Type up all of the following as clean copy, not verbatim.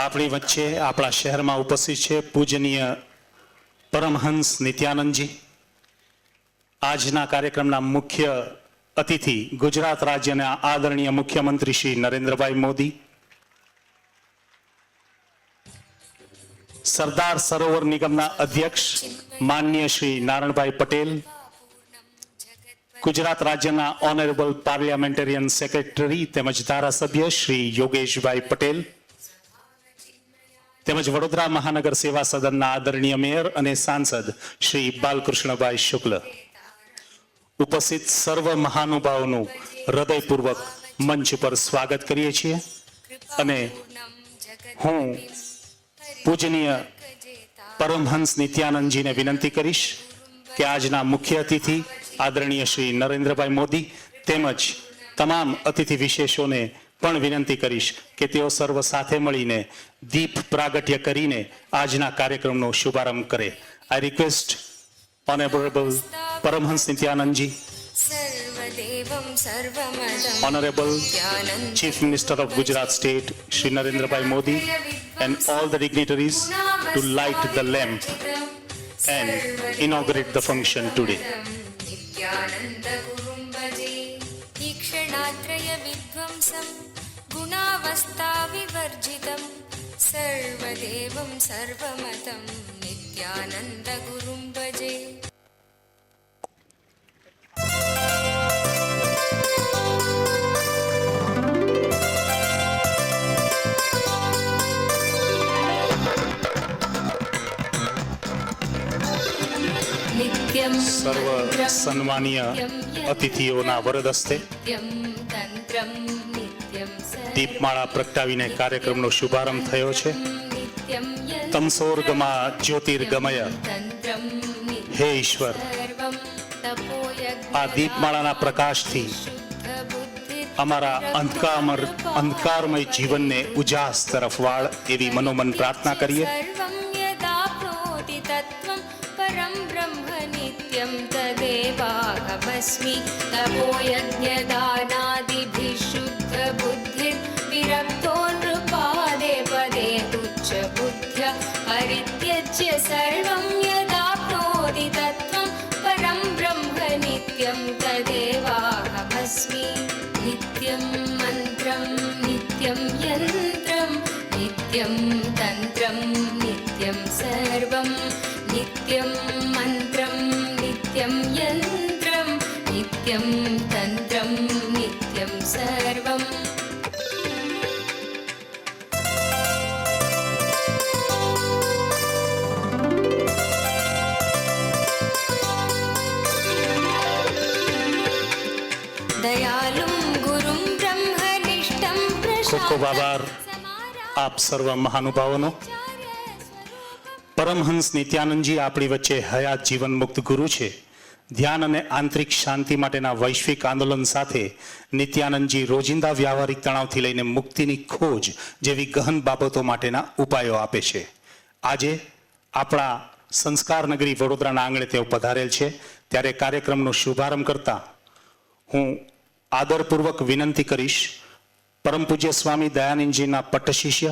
આપણી વચ્ચે આપણા શહેરમાં ઉપસ્થિત છે પૂજનીય પરમહંસ નિત્યાનંદજી. આજના કાર્યક્રમના મુખ્ય અતિથિ ગુજરાત રાજ્યના આદરણીય મુખ્યમંત્રી શ્રી નરેન્દ્રભાઈ મોદી, સરદાર સરોવર નિગમના અધ્યક્ષ માનનીય શ્રી નારણભાઈ પટેલ, ગુજરાત રાજ્યના ઓનરેબલ પાર્લિયામેન્ટેરિયન સેક્રેટરી તેમજ ધારાસભ્ય શ્રી યોગેશભાઈ પટેલ, તેમજ વડોદરા મહાનગર સેવા સદનના આદરણીય મેયર અને સાંસદ શ્રી બાલકૃષ્ણભાઈ શુક્લ, ઉપસ્થિત સર્વ મહાનુભાવોનું હૃદયપૂર્વક મંચ પર સ્વાગત કરીએ છીએ અને હું પૂજનીય પરમહંસ નિત્યાનંદજીને વિનંતી કરીશ કે આજના મુખ્ય અતિથિ આદરણીય શ્રી નરેન્દ્રભાઈ મોદી તેમજ તમામ અતિથિ વિશેષોને પણ વિનંતી કરીશ કે તેઓ સર્વ સાથે મળીને દીપ પ્રાગટ્ય કરીને આજના કાર્યક્રમનો શુભારંભ કરે. I request honourable Paramhans Nityanandji, Honorable Chief Minister of Gujarat State, Shri Narendra Modi, and all the dignitaries to light the lamp and inaugurate the function today. सर्वदेवं सर्वमतं नित्यानन्दगुरुं भजे. સર્વ સન્માનીય અતિથિઓના વરદ હસ્તે દીપમાળા પ્રગટાવીને કાર્યક્રમનો શુભારંભ થયો છે. તમસોર્ગમાં જ્યોતિર્ગમય, હે ઈશ્વર, આ દીપમાળાના પ્રકાશથી અમારા અંધકારમય જીવનને ઉજાસ તરફ વાળ એવી મનોમન પ્રાર્થના કરીએ. तदेवाहमस्मि तपो यज्ञदानादिभिः शुद्धबुद्धिः विरक्तो नृपादे पदे तुच्छबुद्ध्या परित्यज्य सर्वं यदाप्नोति तत्त्वं परं ब्रह्म नित्यं तदेवाहमस्मि. नित्यं मन्त्रं नित्यं यन्त्रं नित्यं तन्त्रं नित्यं सर्वं नित्यं मन्त्रं नित्यं यन्त्रं नित्यं तन्त्रं नित्यं सर्वम्. दयालुं गुरुं ब्रह्मनिष्ठं ખૂબ ખૂબ આભાર આપ સર્વ મહાનુભાવોનો. પરમહંસ નિત્યાનંદજી આપણી વચ્ચે હયાત જીવન મુક્ત ગુરુ છે. ધ્યાન અને આંતરિક શાંતિ માટેના વૈશ્વિક આંદોલન સાથે નિત્યાનંદજી રોજિંદા વ્યવહારિક તણાવથી લઈને મુક્તિની ખોજ જેવી ગહન બાબતો માટેના ઉપાયો આપે છે. આજે આપણા સંસ્કાર નગરી વડોદરાના આંગણે તેઓ પધારેલ છે, ત્યારે કાર્યક્રમનો શુભારંભ કરતા હું આદરપૂર્વક વિનંતી કરીશ પરમ પૂજ્ય સ્વામી દયાનંદજીના પટ્ટશિષ્ય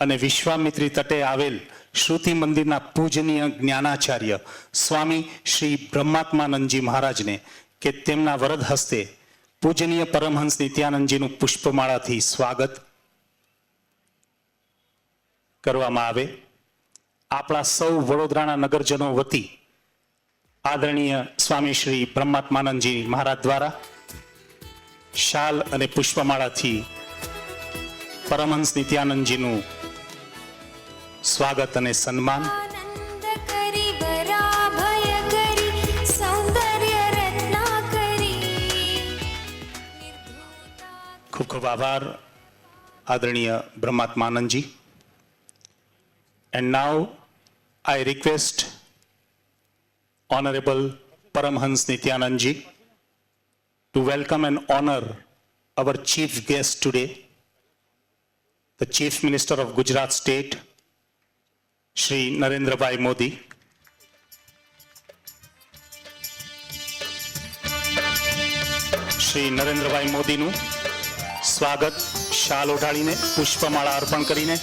અને વિશ્વામિત્રી તટે આવેલ શ્રુતિ મંદિરના પૂજનીય જ્ઞાનાચાર્ય સ્વામી શ્રી બ્રહ્માત્માનંદજી મહારાજને કે તેમના વરદ હસ્તે પૂજનીય પરમહંસ નિત્યાનંદજીનું પુષ્પમાળાથી સ્વાગત કરવામાં આવે. આપણા સૌ વડોદરાના નગરજનો વતી આદરણીય સ્વામી શ્રી બ્રહ્માત્માનંદજી મહારાજ દ્વારા શાલ અને પુષ્પમાળાથી પરમહંસ નિત્યાનંદજીનું સ્વાગત અને સન્માન. ખૂબ ખૂબ આભાર આદરણીય Brahmatmanandji. And now I request honourable Paramhans Nityanandji to welcome and honor our chief guest today, the Chief Minister of Gujarat State, Shri Narendra Modi. Shri Narendrabhai મોદીનું સ્વાગત શાલ ઓઢાડીને પુષ્પમાળા અર્પણ કરીને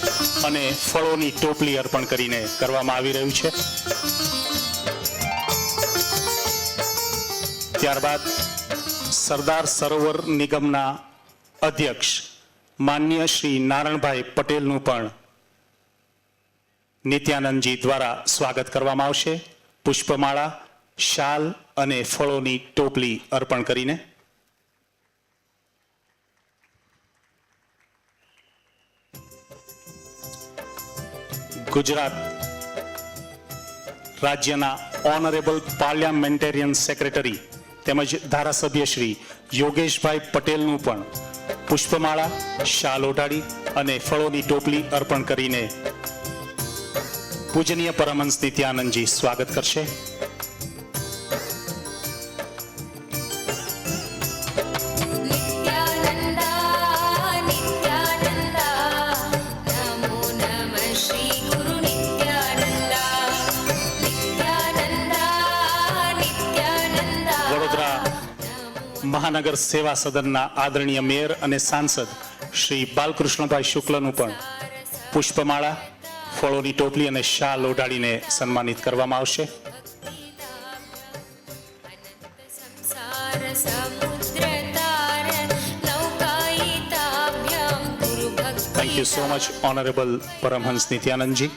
અને ફળોની ટોપલી અર્પણ કરીને કરવામાં આવી રહ્યું છે. ત્યારબાદ સરદાર સરોવર નિગમના અધ્યક્ષ માન્ય શ્રી નારણભાઈ પટેલનું પણ નિત્યાનંદજી દ્વારા સ્વાગત કરવામાં આવશે પુષ્પમાળા, શાલ અને ફળોની ટોપલી અર્પણ કરીને. ગુજરાત રાજ્યના ઓનરેબલ પાર્લામેન્ટેરિયન સેક્રેટરી તેમજ ધારાસભ્ય શ્રી યોગેશભાઈ પટેલનું પણ પુષ્પમાળા, શાલ ઓઢાડી અને ફળોની ટોપલી અર્પણ કરીને પૂજનીય પરમહંસ નિત્યાનંદજી સ્વાગત કરશે. મહાનગર સેવા સદનના આદરણીય મેયર અને સાંસદ શ્રી બાલકૃષ્ણભાઈ શુક્લનું પણ પુષ્પમાળા, ફળોની ટોપલી અને શાલ ઓઢાડીને સન્માનિત કરવામાં આવશે. Thank you so much honourable Paramhans Nityanandji.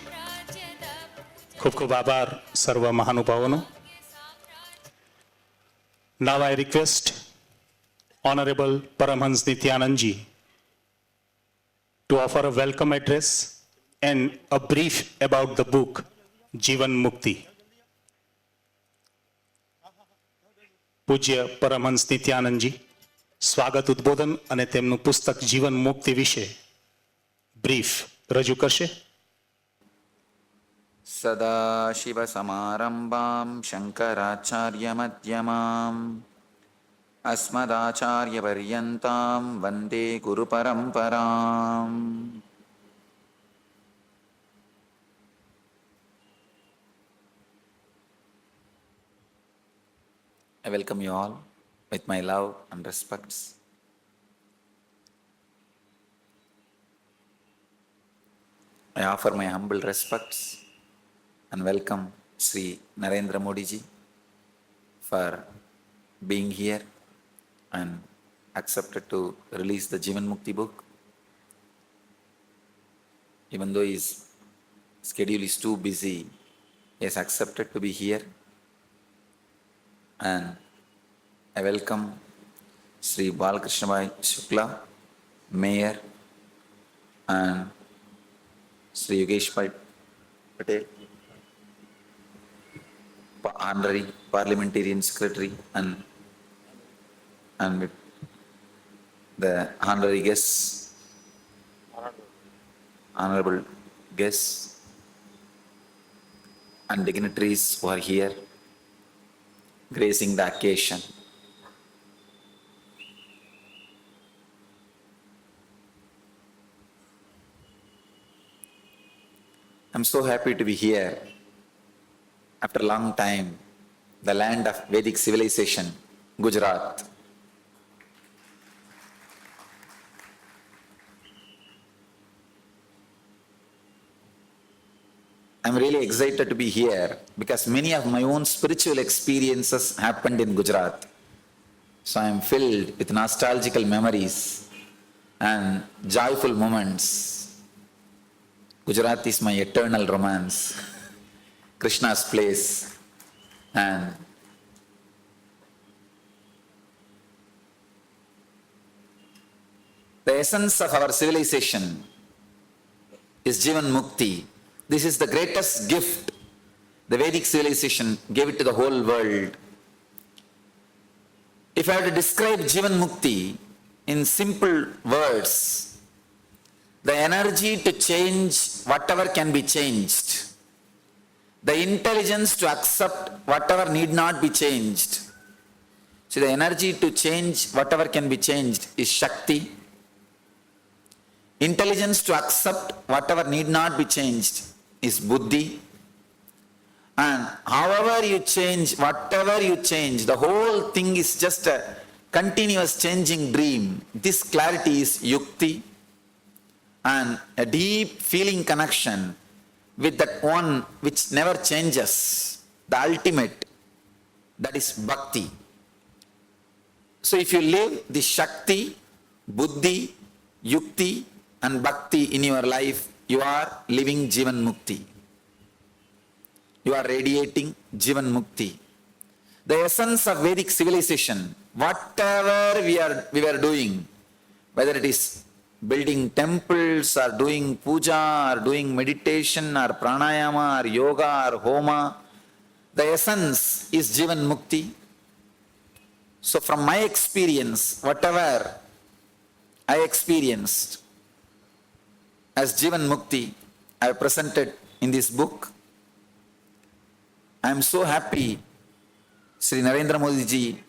ખૂબ ખૂબ આભાર સર્વ મહાનુભાવોનો. Now I request Honorable Paramhans Nityanandji to offer a welcome address and a brief about the book Jivan Mukti. પૂજ્ય પરમહંસ નિત્યાનંદજી સ્વાગત ઉદ્બોધન અને તેમનું પુસ્તક જીવન મુક્તિ વિશે બ્રીફ રજૂ કરશે. સદાશિવસમારંભાં શંકરાચાર્યમધ્યમાम् अस्मदाचार्यपर्यन्तां वन्दे गुरुपरम्पराम्. I welcome you all with my love and respects. I offer my humble respects and welcome Sri Narendra Modi ji for being here and accepted to release the Jivan Mukti book. Even though his schedule is too busy, he has accepted to be here. And I welcome Sri Balkrishna Shukla, Mayor, and Sri Yogesh Patel, Honorary Parliamentarian Secretary, and with the honorary guests, honorable guests and dignitaries who are here gracing the occasion. I'm so happy to be here after a long time, the land of Vedic civilization, Gujarat. I'm really excited to be here because many of my own spiritual experiences happened in Gujarat. So I'm filled with nostalgical memories and joyful moments. Gujarat is my eternal romance, Krishna's place, and the essence of our civilization is Jivan Mukti. This is the greatest gift the Vedic civilization gave it to the whole world. If I have to describe Jivan Mukti in simple words, the energy to change whatever can be changed, the intelligence to accept whatever need not be changed. So the energy to change whatever can be changed is Shakti. Intelligence to accept whatever need not be changed is Buddhi. And however you change, whatever you change, the whole thing is just a continuous changing dream. This clarity is yukti, and a deep feeling connection with that one which never changes, the ultimate, that is bhakti. So if you live the Shakti, Buddhi, Yukti and Bhakti in your life, you are living Jivan Mukti. You are radiating Jivan Mukti. The essence of Vedic civilization, whatever we were doing, whether it is building temples or doing puja or doing meditation or pranayama or yoga or homa, the essence is Jivan Mukti. So from my experience, whatever I experienced as Jivan Mukti, I have presented in this book. I am so happy Sri Narendra Modi ji,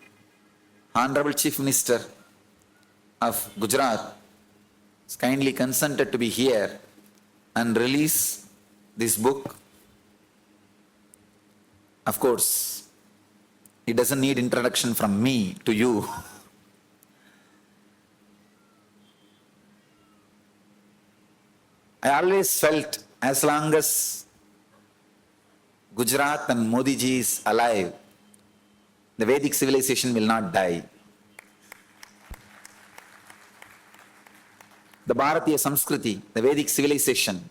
Honorable Chief Minister of Gujarat, has kindly consented to be here and release this book. Of course, it doesn't need introduction from me to you. I always felt as long as Gujarat and Modi ji is alive, the Vedic civilization will not die. The Bharatiya Samskriti, the Vedic civilization,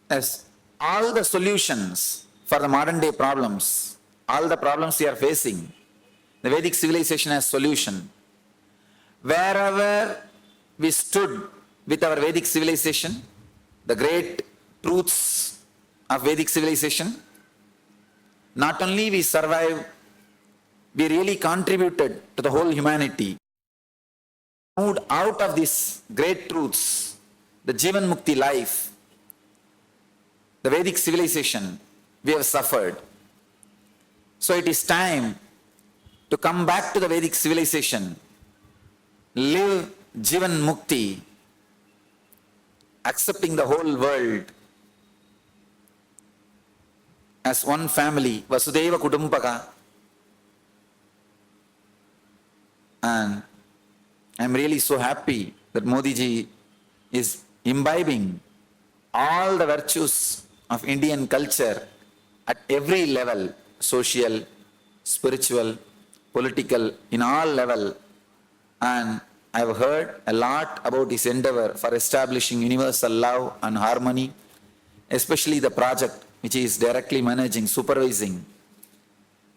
has all the solutions for the modern day problems, all the problems we are facing. The Vedic civilization has solution. Wherever we stood with our Vedic civilization, the great truths of Vedic civilization, not only we survived, we really contributed to the whole humanity. Moved out of these great truths, the Jivan Mukti life, the Vedic civilization, we have suffered. So it is time to come back to the Vedic civilization, live Jivan Mukti, accepting the whole world as one family, Vasudeva Kutumbaka. And I'm really so happy that Modi ji is imbibing all the virtues of Indian culture at every level, social, spiritual, political, in all level. And I've heard a lot about his endeavor for establishing universal love and harmony, especially the project which he is directly managing, supervising,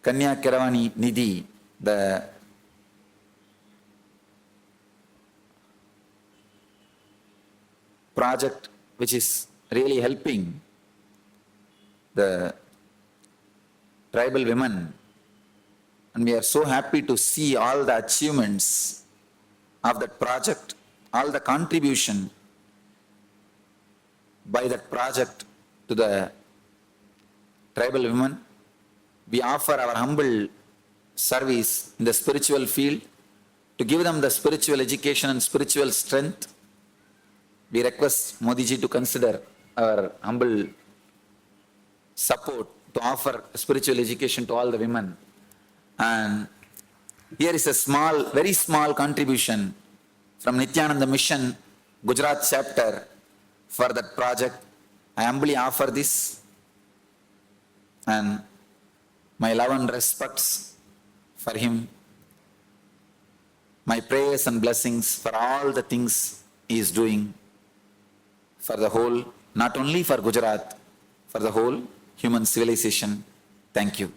Kanya Kiravani Nidhi, the project which is really helping the tribal women. And we are so happy to see all the achievements of that project, all the contribution by that project to the tribal women. We offer our humble service in the spiritual field to give them the spiritual education and spiritual strength. We request Modi ji to consider our humble support to offer spiritual education to all the women. And here is a small, very small contribution from Nityananda Mission, Gujarat chapter, for that project. I humbly offer this, and my love and respects for him, my prayers and blessings for all the things he is doing for the whole, not only for Gujarat, for the whole human civilization. Thank you.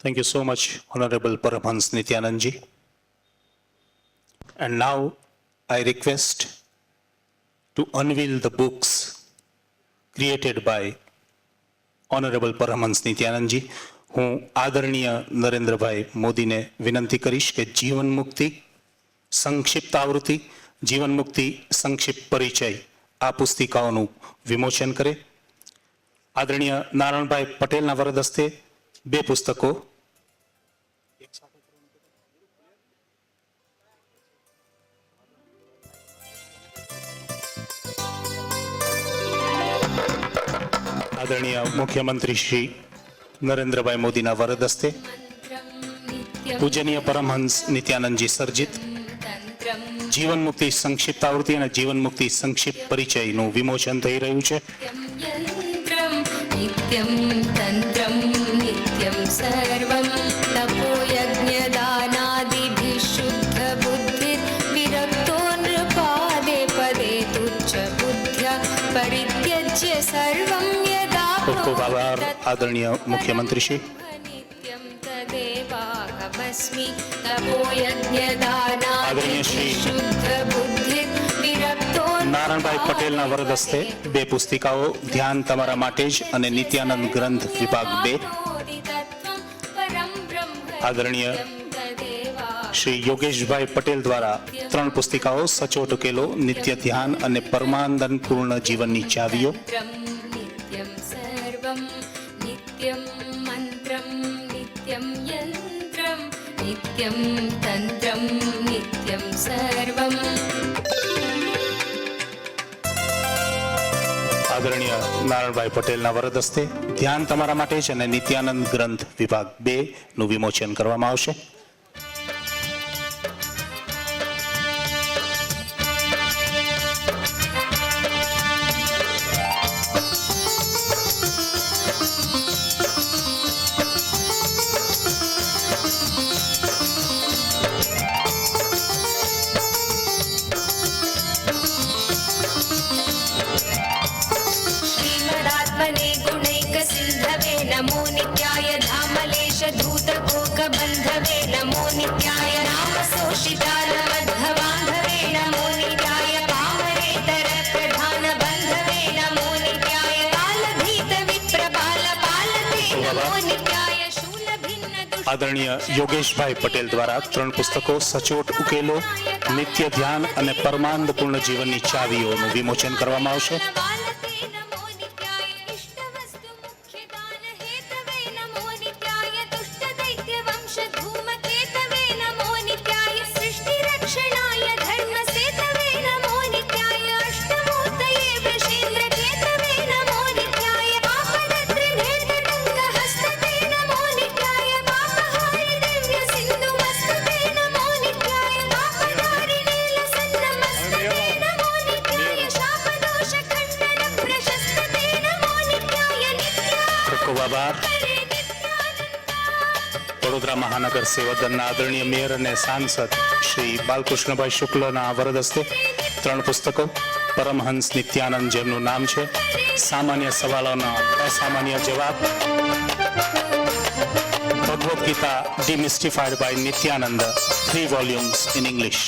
Thank you so much, Honorable Paramhans Nityanand ji. And now I request to unveil the books created by Honorable Paramhans Nityanand ji. હું આદરણીય નરેન્દ્રભાઈ મોદીને વિનંતી કરીશ કે જીવન મુક્તિ સંક્ષિપ્ત આવૃત્તિ, જીવન મુક્તિ સંક્ષિપ્ત પરિચય આ પુસ્તિકાઓનું વિમોચન કરે. આદરણીય નારાયણભાઈ પટેલના વરદ હસ્તે બે પુસ્તકો આદરણીય મુખ્યમંત્રી શ્રી નરેન્દ્રભાઈ મોદીના વરદ હસ્તે मन्त्रं नित्यं પૂજનીય પરમહંસ નિત્યાનંદજી સર્જિત तन्त्रं જીવન મુક્તિ સંક્ષિપ્ત આવૃત્તિ અને જીવન મુક્તિ સંક્ષિપ્ત પરિચયનું વિમોચન થઈ રહ્યું છે. यन्त्रं नित्यं तन्त्रं नित्यं सर्वं तपोयज्ञदानादिभिः शुद्धबुद्धिर्विरक्तो नृपादे पदे तुच्छबुद्ध्या परित्यज्य सर्वं यदा ખૂબ ખૂબ આભાર આદરણીય મુખ્યમંત્રી શ્રી. नित्यं तदेवाहमस्मि तपोयज्ञदानादिभिः श्री शुद्धबुद्धिर्विरक्तो નારણભાઈ પટેલના વરદ હસ્તે બે પુસ્તિકાઓ ધ્યાન તમારા માટે જ અને નિત્યાનંદ ગ્રંથ વિભાગ 2 આદરણીય શ્રી યોગેશભાઈ પટેલ દ્વારા 3 પુસ્તિકાઓ સચોટ ઉકેલો નિત્ય ધ્યાન અને પરમાનંદ પૂર્ણ જીવનની ચાવીઓ. नित्यं सर्वं नित्यं मन्त्रं नित्यं यन्त्रं नित्यं तन्त्रं नित्यं सर्वं આદરણીય નારણભાઈ પટેલના વરદ હસ્તે ધ્યાન તમારા માટે જ અને નિત્યાનંદ ગ્રંથ વિભાગ 2 નું વિમોચન કરવામાં આવશે. श्रीमदात्मने गुणैकसिन्धवे नमो नित्याय धामलेश धूतकोकबन्धवे नमो नित्याय नामशोषितानमध्वबान्धवे नमो नित्याय पामरेतरप्रधानबन्धवे नमो नित्याय कालभीतविप्रबालपालते नमो नित्याय शूलभिन्न આદરણીય યોગેશભાઈ પટેલ દ્વારા 3 પુસ્તકો સચોટ ઉકેલો નિત્ય ધ્યાન અને પરમાનંદ પૂર્ણ જીવનની ચાવીઓનું વિમોચન કરવામાં આવશે. बालते नमो नित्याय इष्टवस्तु मुख्यदान हेतवे नमो नित्याय दुष्टदैत्यवंश धूमकेतवे नमो नित्याय सृष्टिरक्षणाय धर्मसेतवे नमो नित्याय अष्टमूर्तये वृषेन्द्रकेतवे नमो नित्याय आपदत्रिनेत्रडङ्गहस्तवे नमो नित्याय पापहारि दिव्यसिन्धुमस्तके नमो नित्याय पापहारिणीलसन्नमस्तके नमो नित्याय शापदोषखण्डनप्रशस्तते नमो नित्याय ખૂબ ખૂબ આભાર. વડોદરા મહાનગર સેવાદળના આદરણીય મેયર અને સાંસદ શ્રી બાલકૃષ્ણભાઈ શુક્લના વરદ હસ્તે 3 પુસ્તકો પરમહંસ નિત્યાનંદ જેમનું નામ છે, સામાન્ય સવાલોના અસામાન્ય જવાબ, Bhagavad Gita demystified by Nityanand 3 volumes in English.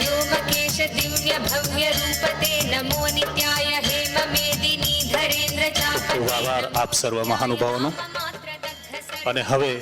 व्योमकेश दिव्य भव्य रूपते नमो नित्याय हेम मेदिनी धरेन्द्र ખૂબ આભાર આપ સર્વ મહાનુભાવોનો. અને હવે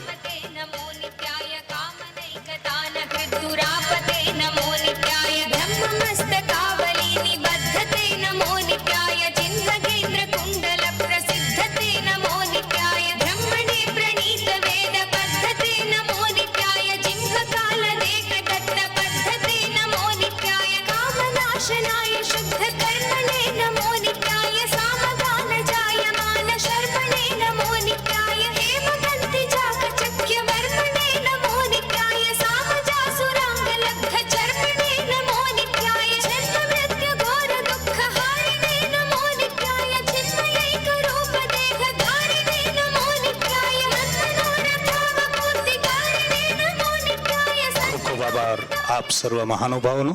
नमो नित्याय कामनैकदान कृद्दुरापते नमो नित्याय ब्रह्ममस्तकावली निबद्धते नमो नित्याय चिह्नकेन्द्र कुण्डल प्रसिद्धते नमो नित्याय ब्रह्मणे प्रणीत वेद पद्धते नमो नित्याय जिह्वकालदेक दत्त पद्धते नमो नित्याय कामनाशनाय शुद्ध कर्मणे नमो नित्याय सामगान जायमान शर्मणे नमो नित्याय हेमकन्ति चाकचक्य वर्मणे नमो नित्याय सामजासुराङ्गलब्ध चर्मणे नमो नित्याय जन्ममृत्यु घोर दुःख हारिणे नमो नित्याय चिन्मयैक रूप देहधारिणे नमो नित्याय मन्मनोरथावपूर्तिकारिणे नमो नित्याय ખૂબ ખૂબ આભાર આપ સર્વ મહાનુભાવોનો.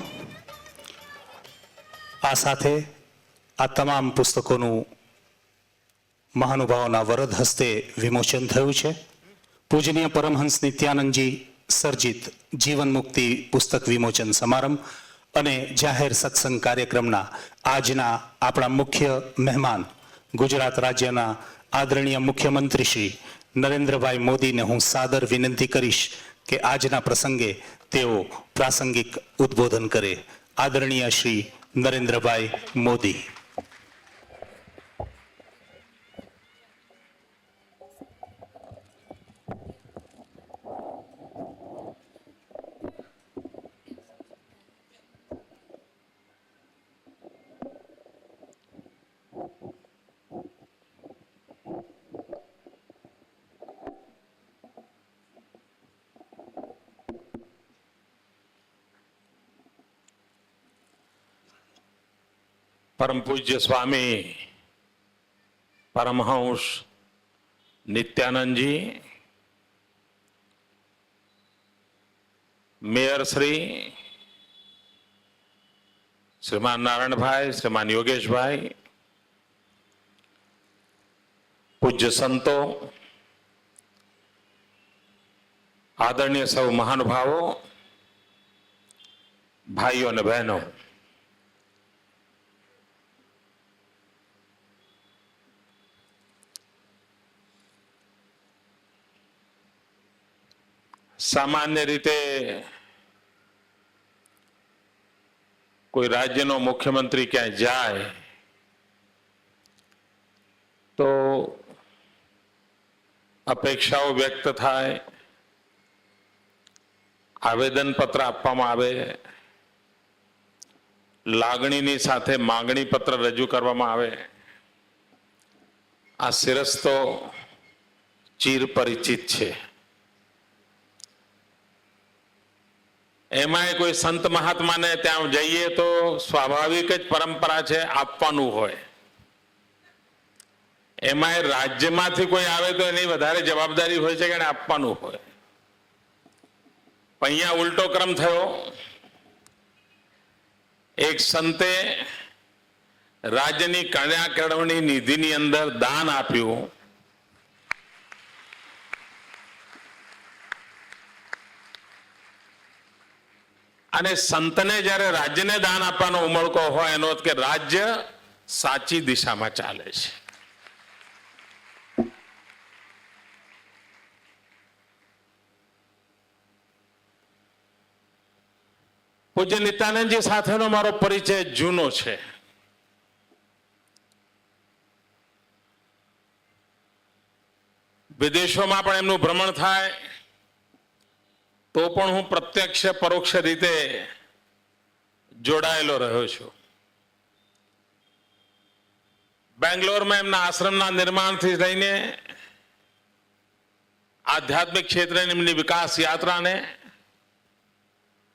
આ સાથે આ તમામ પુસ્તકોનું મહાનુભાવોના વરદ હસ્તે વિમોચન થયું છે. પૂજનીય પરમહંસ નિત્યાનંદજી સર્જિત જીવન મુક્તિ પુસ્તક વિમોચન સમારંભ અને જાહેર સત્સંગ કાર્યક્રમના આજના આપણા મુખ્ય મહેમાન ગુજરાત રાજ્યના આદરણીય મુખ્યમંત્રી શ્રી નરેન્દ્રભાઈ મોદીને હું સાદર વિનંતી કરીશ કે આજના પ્રસંગે તેઓ પ્રાસંગિક ઉદ્બોધન કરે. આદરણીય શ્રી નરેન્દ્રભાઈ મોદી. परम पूज्य स्वामी परमहंस नित्यानंद जी, मेयर श्रीमान नारायण भाई, श्रीमान योगेश भाई, पूज्य संतो, आदरणीय सब महानुभावों, भाइयों और बहनों, सामान्य रीते कोई राज्यનો મુખ્યમંત્રી ક્યાંય જાય તો અપેક્ષાઓ વ્યક્ત થાય, આવેદનપત્ર આપવામાં આવે, લાગણીની સાથે માંગણી પત્ર રજૂ કરવામાં આવે. આ શિરસ્તો ચીર પરિચિત છે. એમાંય કોઈ સંત મહાત્માને ત્યાં જઈએ તો સ્વાભાવિક જ પરંપરા છે આપવાનું હોય. એમાંય રાજ્યમાંથી કોઈ આવે તો એની વધારે જવાબદારી હોય છે કે એને આપવાનું હોય. પણ અહીંયા ઉલટો ક્રમ થયો. એક સંતે રાજ્યની કન્યા કેળવણી નિધિની અંદર દાન આપ્યું. અને સંતને જ્યારે રાજ્યને દાન આપવાનો ઉમળકો હોય એનો અર્થ કે રાજ્ય સાચી દિશામાં ચાલે છે. પૂજ્ય નિત્યાનંદજી સાથેનો મારો પરિચય જૂનો છે. વિદેશોમાં પણ એમનું ભ્રમણ થાય તો પણ હું પ્રત્યક્ષ પરોક્ષ રીતે જોડાયેલો રહ્યો છું. બેંગ્લોરમાં એમના આશ્રમના નિર્માણથી લઈને આધ્યાત્મિક ક્ષેત્રે એમની વિકાસ યાત્રાને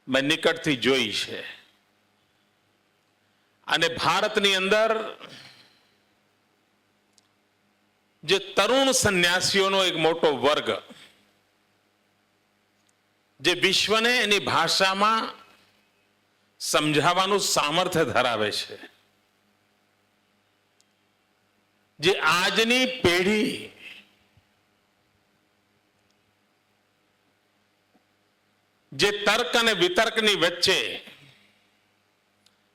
મેં નિકટથી જોઈ છે. અને ભારતની અંદર જે તરુણ સંન્યાસીઓનો એક મોટો વર્ગ જે વિશ્વને એની ભાષામાં સમજાવવાનું સામર્થ્ય ધરાવે છે, જે આજની પેઢી જે તર્ક અને વિતર્કની વચ્ચે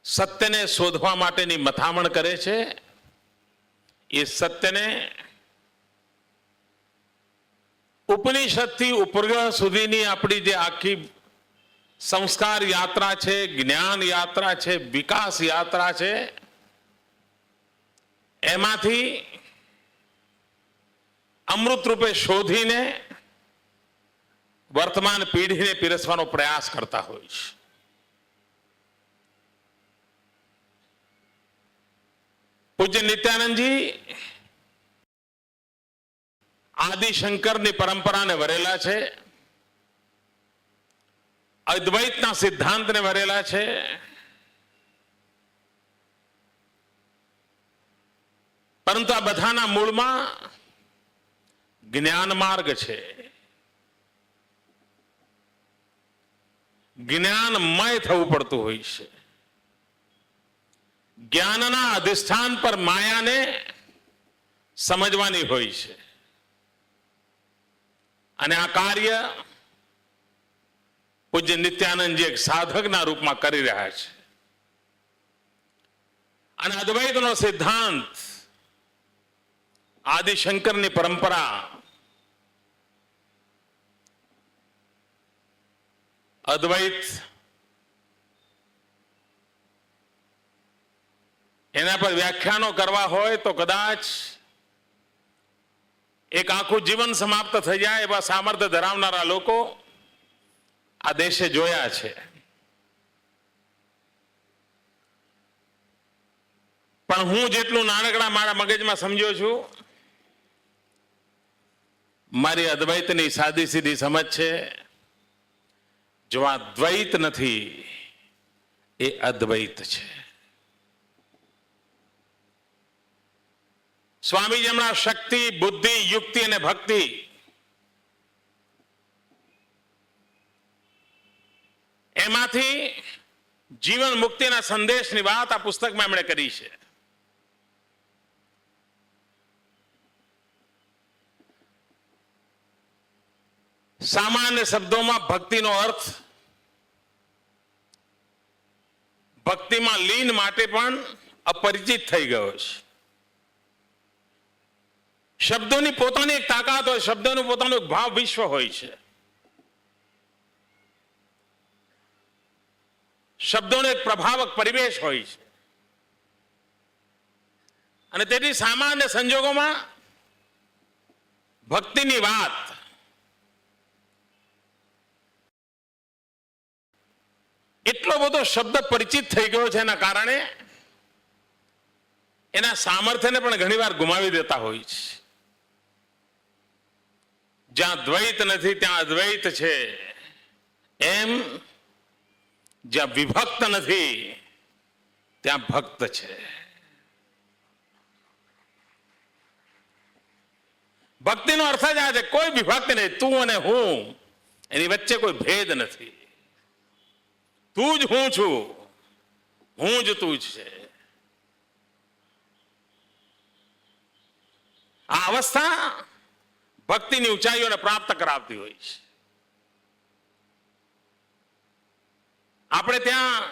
સત્યને શોધવા માટેની મથામણ કરે છે, એ સત્યને ઉપનિષદથી ઉપગ્રહ સુધીની આપણી જે આખી સંસ્કાર યાત્રા છે, જ્ઞાન યાત્રા છે, વિકાસ યાત્રા છે, એમાંથી અમૃત રૂપે શોધીને વર્તમાન પેઢીને પીરસવાનો પ્રયાસ કરતા હોય છે. પૂજ્ય નિત્યાનંદજી આદિશંકરની પરંપરાને વરેલા છે, અદ્વૈતના સિદ્ધાંતને વરેલા છે. પરંતુ આ બધાના મૂળમાં જ્ઞાન માર્ગ છે. જ્ઞાનમય થવું પડતું હોય છે. જ્ઞાનના અધિષ્ઠાન પર માયાને સમજવાની હોય છે. અને આ કાર્ય પૂજ્ય નિત્યાનંદજી એક સાધકના રૂપમાં કરી રહ્યા છે. અને અદ્વૈતનો સિદ્ધાંત, આદિશંકરની પરંપરા, અદ્વૈત એના પર વ્યાખ્યાનો કરવા હોય તો કદાચ એક આખું જીવન સમાપ્ત થઈ જાય એવા સામર્થ્ય ધરાવનારા લોકો આ દેશે જોયા છે. પણ હું જેટલું નાનકડા મારા મગજમાં સમજ્યો છું, મારી અદ્વૈતની સાદી સીધી સમજ છે, જો આ દ્વૈત નથી એ અદ્વૈત છે. સ્વામીજી હમણાં શક્તિ, બુદ્ધિ, યુક્તિ અને ભક્તિ એમાંથી જીવન મુક્તિના સંદેશની વાત આ પુસ્તકમાં એમણે કરી છે. સામાન્ય શબ્દોમાં ભક્તિનો અર્થ ભક્તિમાં લીન માટે પણ અપરિચિત થઈ ગયો છે. શબ્દોની પોતાની એક તાકાત હોય, શબ્દોનું પોતાનું એક ભાવ વિશ્વ હોય છે. શબ્દોનો એક પ્રભાવક પરિવેશ હોય છે અને તેથી સામાન્ય સંજોગોમાં ભક્તિની વાત એટલો બધો શબ્દ પરિચિત થઈ ગયો છે એના કારણે એના સામર્થ્યને પણ ઘણીવાર ગુમાવી દેતા હોય છે. જ્યાં દ્વૈત નથી ત્યાં અદ્વૈત છે, એમ જ્યાં વિભક્ત નથી ત્યાં ભક્ત છે. ભક્તિનો અર્થ જ આ છે, કોઈ વિભક્ત નહીં. તું અને હું, એની વચ્ચે કોઈ ભેદ નથી. તું જ હું છું, હું જ તું જ છે. આ અવસ્થા ભક્તિની ઊંચાઈઓને પ્રાપ્ત કરાવતી હોય છે. આપણે ત્યાં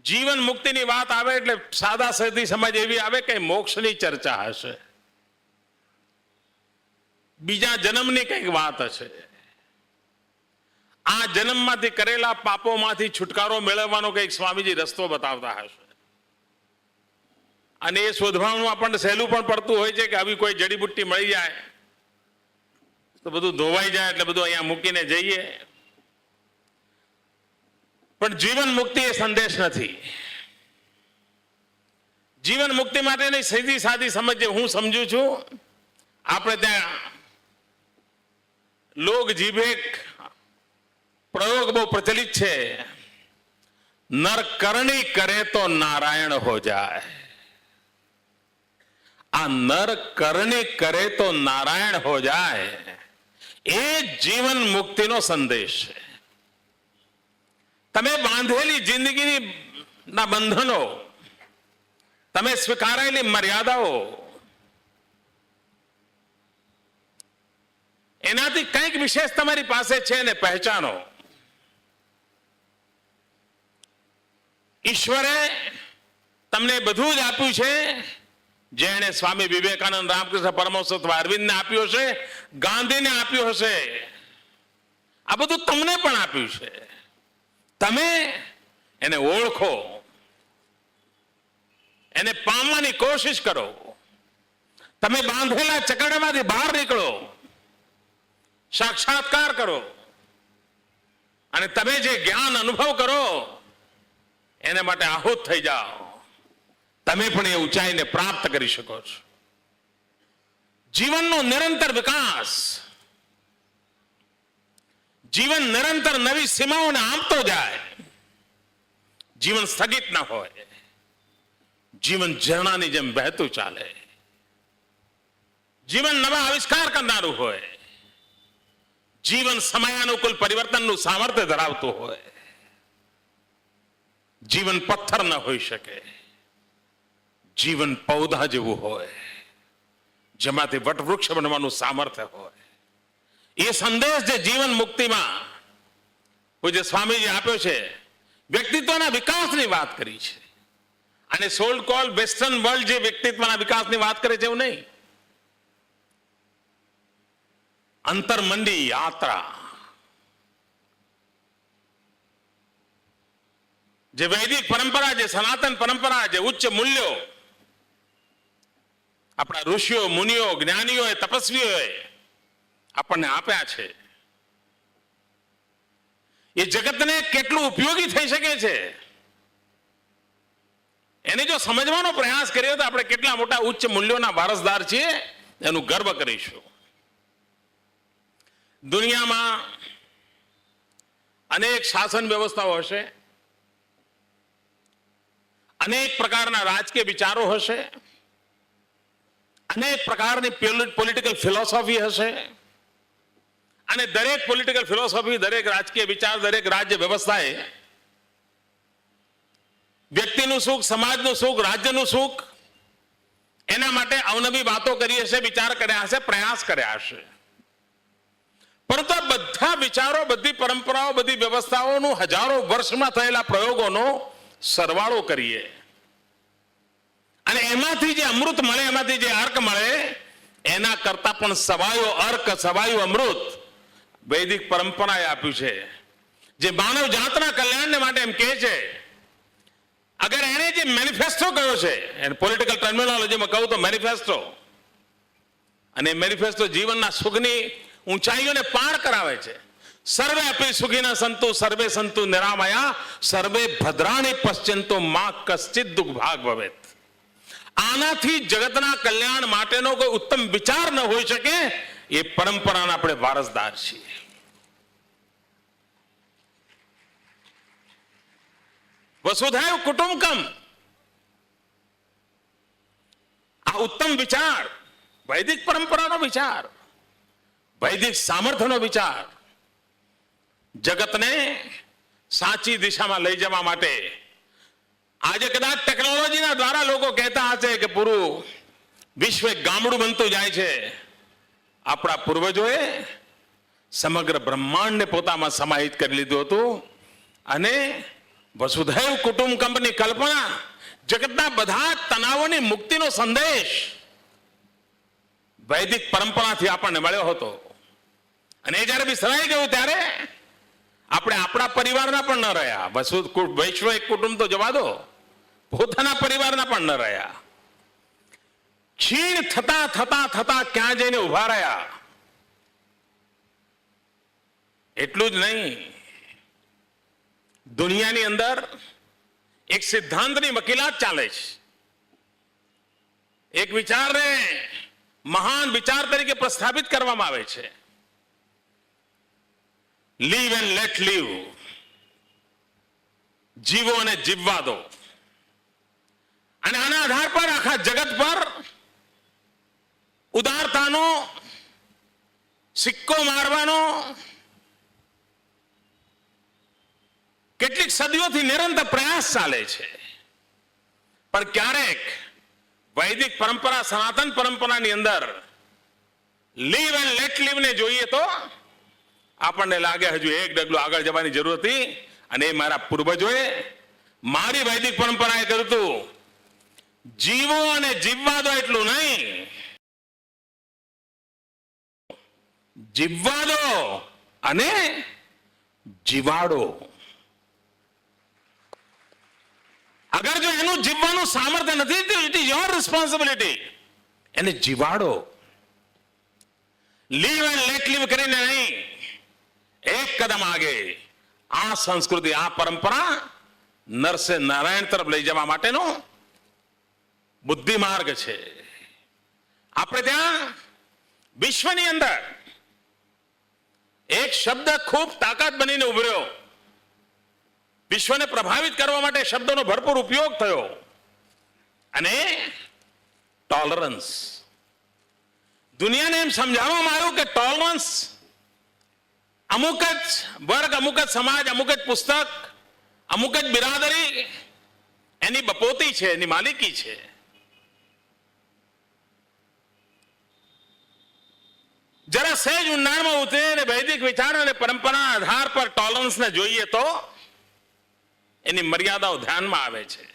જીવન મુક્તિની વાત આવે એટલે સાદા સાદી સમજ એવી આવે કે મોક્ષની ચર્ચા હશે, બીજા જન્મની કંઈક વાત હશે. આ જન્મમાંથી કરેલા પાપોમાંથી છુટકારો મેળવવાનો કંઈક સ્વામીજી રસ્તો બતાવતા હશે. અને એ શોધવાનું આપણને સહેલું પણ પડતું હોય છે કે આવી કોઈ જડીબુટ્ટી મળી જાય તો બધું ધોવાઈ જાય એટલે બધું અહીંયા મૂકીને જઈએ. પણ જીવન મુક્તિ એ સંદેશ નથી. જીવન મુક્તિ માટેની સીધી સાદી સમજ જે હું સમજુ છું, આપણે ત્યાં લોક જીભે પ્રયોગ બહુ પ્રચલિત છે, નર કરણી કરે તો નારાયણ હો જાય. આ નર કરણી કરે તો નારાયણ હો જાય એ જીવન મુક્તિનો સંદેશ છે. તમે બાંધેલી જિંદગીની ના બંધનો, તમે સ્વીકારેલી મર્યાદાઓ, એનાથી કંઈક વિશેષ તમારી પાસે છે ને પહેચાનો. ઈશ્વરે તમને બધું જ આપ્યું છે, જેણે સ્વામી વિવેકાનંદ, રામકૃષ્ણ પરમહંસ અથવા અરવિંદને આપ્યું હશે, ગાંધીને આપ્યું હશે. આ બધું તમને પણ આપ્યું છે. તમે એને ઓળખો, એને પામવાની કોશિશ કરો. તમે બાંધેલા ચકરડામાંથી બહાર નીકળો, સાક્ષાત્કાર કરો અને તમે જે જ્ઞાન અનુભવ કરો એને માટે આહુત થઈ જાઓ. તમે પણ એ ઊંચાઈને પ્રાપ્ત કરી શકો છો. જીવનનો નિરંતર વિકાસ, જીવન નિરંતર નવી સીમાઓને આંપતો જાય. જીવન સ્થગિત ના હોય, જીવન ઝરણાની જેમ વહેતું ચાલે. જીવન નવા આવિષ્કાર કરનારું હોય, જીવન સમયાનુકૂળ પરિવર્તનનું સામર્થ્ય ધરાવતું હોય. જીવન પથ્થર ન હોઈ શકે, જીવન પૌધા જેવું હોય, જેમાંથી વટવૃક્ષ બનવાનું સામર્થ્ય હોય. એ સંદેશ જે જીવન મુક્તિમાં પૂજ્ય સ્વામીજી આપ્યો છે, વ્યક્તિત્વના વિકાસની વાત કરી છે. અને સોલ્ડ કોલ વેસ્ટર્ન વર્લ્ડ જે વ્યક્તિત્વના વિકાસની વાત કરે છે એવું નહીં. અંતર્મંડી યાત્રા, જે વૈદિક પરંપરા, જે સનાતન પરંપરા, જે ઉચ્ચ મૂલ્યો આપણા ઋષિઓ, મુનિઓ, જ્ઞાનીઓએ, તપસ્વીઓએ આપણને આપ્યા છે, એ જગતને કેટલું ઉપયોગી થઈ શકે છે એને જો સમજવાનો પ્રયાસ કર્યો તો આપણે કેટલા મોટા ઉચ્ચ મૂલ્યોના વારસદાર છીએ એનું ગર્વ કરીશું. દુનિયામાં અનેક શાસન વ્યવસ્થાઓ હશે, અનેક પ્રકારના રાજકીય વિચારો હશે, અનેક પ્રકારની પોલિટિકલ ફિલોસોફી હશે અને દરેક પોલિટિકલ ફિલોસોફી, દરેક રાજકીય વિચાર, દરેક રાજ્ય વ્યવસ્થાએ વ્યક્તિનું સુખ, સમાજનું સુખ, રાજ્યનું સુખ એના માટે અવનવી વાતો કરી હશે, વિચાર કર્યા હશે, પ્રયાસ કર્યા હશે. પરંતુ આ બધા વિચારો, બધી પરંપરાઓ, બધી વ્યવસ્થાઓનું હજારો વર્ષમાં થયેલા પ્રયોગોનો સરવાળો કરીએ અને એમાંથી જે અમૃત મળે, એમાંથી જે અર્ક મળે, એના કરતા પણ સવાયો અર્ક, સવાયું અમૃત વૈદિક પરંપરાએ આપ્યું છે, જે માનવ જાતના કલ્યાણને માટે એમ કહે છે. અગર એને જે મેનિફેસ્ટો કહ્યો છે, એને પોલિટિકલ ટર્મિનોલોજીમાં કહું તો મેનિફેસ્ટો, અને મેનિફેસ્ટો જીવનના સુખની ઊંચાઈઓને પાર કરાવે છે. સર્વે અપી સુખીના સંતુ, સર્વે સંતુ નિરામયા, સર્વે ભદ્રાણી પશ્ચિંતો માં કશ્ચિત દુઃખ ભાગ ભવેત. આનાથી જગતના કલ્યાણ માટેનો કોઈ ઉત્તમ વિચાર ન હોઈ શકે. એ પરંપરાના આપણે વારસદાર છીએ. વસુધૈવ કુટુંબકમ, આ ઉત્તમ વિચાર, વૈદિક પરંપરાનો વિચાર, વૈદિક સામર્થ્યનો વિચાર જગતને સાચી દિશામાં લઈ જવા માટે આજે કદાચ ટેકનોલોજીના દ્વારા લોકો કહેતા હશે કે પૂરું વિશ્વ એક ગામડું બનતું જાય છે. આપણા પૂર્વજોએ સમગ્ર બ્રહ્માંડને પોતામાં સમાહિત કરી લીધું હતું અને વસુધૈવ કુટુંબકમની કલ્પના, જગતના બધા તણાવોની મુક્તિનો સંદેશ વૈદિક પરંપરાથી આપણને મળ્યો હતો. અને એ જ્યારે વિસરાઈ ગયું ત્યારે આપણે આપણા પરિવારના પણ ન રહ્યા. વૈશ્વિક કુટુંબ તો જવા દો, પોતાના પરિવારના પણ ન રહ્યા. ક્ષીણ થતા થતા થતા ક્યાં જઈને ઉભા રહ્યા. એટલું જ નહીં, દુનિયાની અંદર એક સિદ્ધાંતની વકીલાત ચાલે છે. એક વિચારને મહાન વિચાર તરીકે પ્રસ્થાપિત કરવામાં આવે છે, લીવ એન્ડ લેટ લીવ, જીવો અને જીવવા દો. અને આના આધાર પર આખા જગત પર ઉદારતાનો સિક્કો મારવાનો કેટલીક સદીઓથી નિરંતર પ્રયાસ ચાલે છે. પણ ક્યારેક વૈદિક પરંપરા, સનાતન પરંપરાની અંદર લીવ એન્ડ લેટ લીવ ને જોઈએ તો આપણને લાગે હજુ એક ડગલું આગળ જવાની જરૂર હતી. અને એ મારા પૂર્વજોએ, મારી વૈદિક પરંપરાએ કર્યું હતું. જીવો અને જીવવા દો એટલું નહીં, જીવવા દો અને જીવાડો. અગર જો એનું જીવવાનું સામર્થ્ય નથી તો ઇટ ઇઝ યોર રિસ્પોન્સિબિલિટી, એને જીવાડો. લીવ એન્ડ લેટ લીવ કરીને નહીં, એક કદમ આગે. આ સંસ્કૃતિ, આ પરંપરા નરસે નારાયણ તરફ લઈ જવા માટેનો બુદ્ધિ માર્ગ છે. આપણે ત્યાં વિશ્વની અંદર એક શબ્દ ખૂબ તાકાત બનીને ઉભર્યો. વિશ્વને પ્રભાવિત કરવા માટે શબ્દોનો ભરપૂર ઉપયોગ થયો, અને ટોલરન્સ. દુનિયાને એમ સમજાવવામાં આવ્યું કે ટોલરન્સ અમુક જ વર્ગ, અમુક જ સમાજ, અમુક જ પુસ્તક, અમુક જ બિરાદરી એની બપોતી છે, એની માલિકી છે. જરા સહેજ ઊંડાણમાં ઉતરે અને વૈદિક વિચાર અને પરંપરાના આધાર પર ટોલરન્સને જોઈએ તો એની મર્યાદાઓ ધ્યાનમાં આવે છે.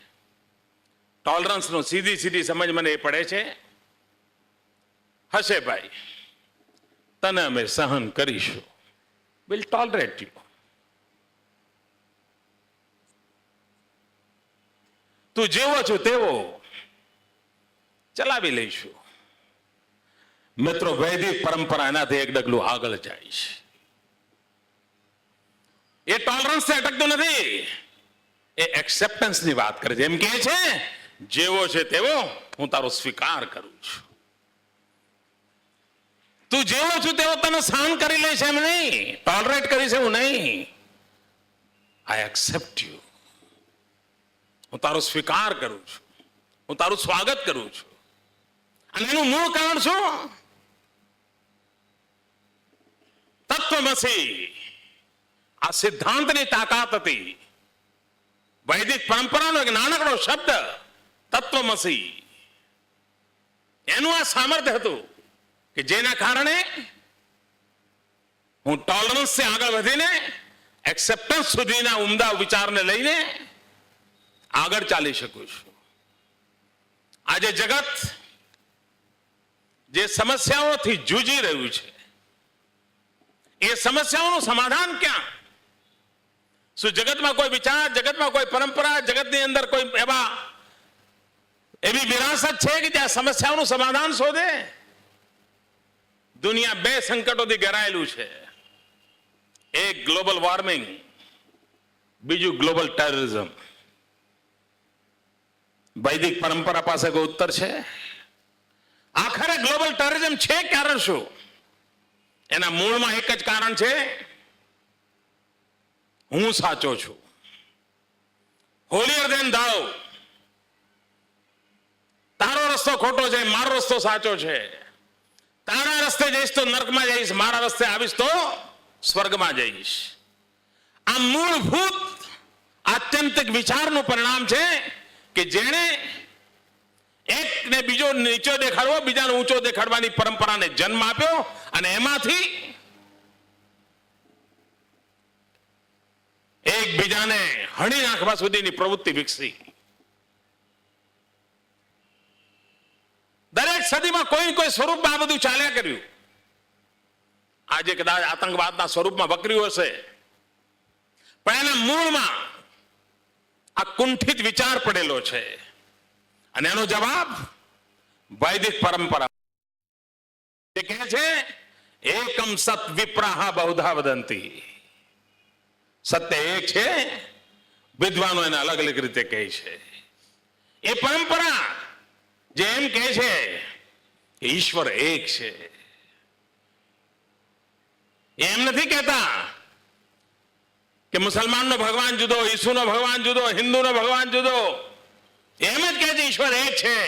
ટોલરન્સનો સીધી સીધી સમજ મને એ પડે છે, હશે ભાઈ, તને અમે સહન કરીશું, વિલ ટોલરેટ યુ. તું જેવો છો તેવો ચલાવી લઈશું. મિત્રો, વૈદિક પરંપરા એનાથી એક ડગલું આગળ જાય છે. એ ટોલરન્સ અટકતું નથી, એ એક્સેપ્ટન્સની વાત કરે છે. એમ કહે છે, જેવો છે તેવો હું તારો સ્વીકાર કરું છું. તું જેવો છું તેવો તને સહન કરી લઈશ એમ નહીં, ટોલરેટ કરીશ એવું નહીં. આઈ એક્સેપ્ટ યુ. હું તારો સ્વીકાર કરું છું, હું તારું સ્વાગત કરું છું. અને એનું મૂળ કારણ શું? તત્વમસી આ સિદ્ધાંતની તાકાત હતી. વૈદિક પરંપરાનો એક નાનકડો શબ્દ તત્વમસી, એનું આ સામર્થ્ય હતું કે જેના કારણે હું ટોલરન્સથી આગળ વધીને એક્સેપ્ટન્સ સુધીના ઉમદા વિચારને લઈને આગળ ચાલી શકું છું. આજે જગત જે સમસ્યાઓથી જૂજી રહ્યું છે, એ સમસ્યાઓનું સમાધાન ક્યાં? શું જગતમાં કોઈ વિચાર, જગતમાં કોઈ પરંપરા, જગતની અંદર કોઈ એવી વિરાસત છે કે જ્યાં સમસ્યાઓનું સમાધાન શોધે? દુનિયા બે સંકટોથી ઘેરાયેલું છે. એક ગ્લોબલ વોર્મિંગ, બીજું ગ્લોબલ ટેરરિઝમ. વૈદિક પરંપરા પાસે કોઈ ઉત્તર છે? આખરે ગ્લોબલ ટેરરિઝમ છે કારણ શું? એના મૂળમાં એક જ કારણ છે, હું સાચો છું. હોલિયર ધેન ધો. તારો રસ્તો ખોટો છે, મારો રસ્તો સાચો છે. તારા રસ્તે જઈશ તો નર્કમાં જઈશ, મારા રસ્તે આવીશ તો સ્વર્ગમાં જઈશ. આ મૂળભૂત આત્યંતિક વિચારનું પરિણામ છે કે જેણે એકને બીજો નીચો દેખાડવો, બીજાને ઊંચો દેખાડવાની પરંપરાને જન્મ આપ્યો, અને એમાંથી એકબીજાને હણી નાખવા સુધીની પ્રવૃત્તિ વિકસી. દરેક સદીમાં કોઈ કોઈ સ્વરૂપમાં આ બધું ચાલ્યા કર્યું. આજે કદાચ આતંકવાદના સ્વરૂપમાં વકર્યું હશે, પણ એના મૂળમાં આ કુંઠિત વિચાર પડેલો છે. અને એનો જવાબ વૈદિક પરંપરા જે કહે છે, એકમ સત વિપ્રાહ બહુધા વદંતી. સત્ય એક છે, વિદ્વાનો એને અલગ અલગ રીતે કહે છે. એ પરંપરા જે એમ કહે છે કે ઈશ્વર એક છે, એમ નથી કહેતા કે મુસલમાનનો ભગવાન જુદો, ઈસુનો ભગવાન જુદો, હિન્દુનો ભગવાન જુદો. એમ જ કહે છે ઈશ્વર એક છે.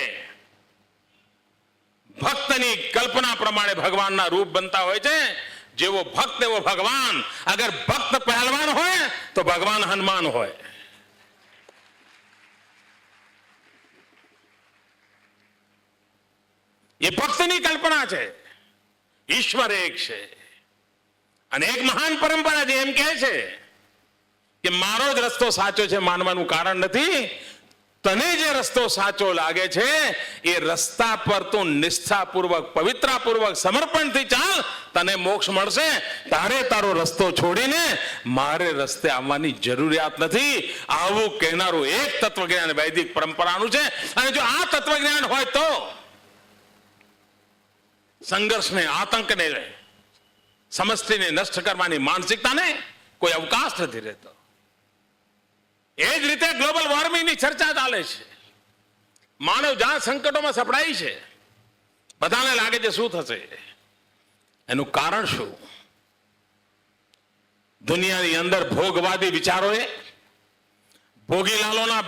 ભક્તની કલ્પના પ્રમાણે ભગવાનના રૂપ બનતા હોય છે. જેવો ભક્ત એવો ભગવાન. અગર ભક્ત પહેલવાન હોય તો ભગવાન હનુમાન હોય. એ ભક્તની કલ્પના છે. ઈશ્વર એક છે. અને એક મહાન પરંપરા જે એમ કહે છે કે મારો જ રસ્તો સાચો છે માનવાનું કારણ નથી. તને જે રસ્તો સાચો લાગે છે એ રસ્તા પર તું નિષ્ઠાપૂર્વક, પવિત્રાપૂર્વક, સમર્પણથી ચાલ, તને મોક્ષ મળશે. તારે તારો રસ્તો છોડીને મારે રસ્તે આવવાની જરૂરિયાત નથી. આવું કહેનારું એક તત્વજ્ઞાન વૈદિક પરંપરાનું છે. અને જો આ તત્વજ્ઞાન હોય તો સંઘર્ષને, આતંકને, સમષ્ટિને નષ્ટ કરવાની માનસિકતાને કોઈ અવકાશ નથી રહેતો. એ જ રીતે ગ્લોબલ વોર્મિંગની ચર્ચા ચાલે છે. માનવ જાત સંકટોમાં સપડાઈ છે. બધાને લાગે છે શું થશે? એનું કારણ શું? દુનિયાની અંદર ભોગવાદી વિચારોએ, ભોગીલાલોના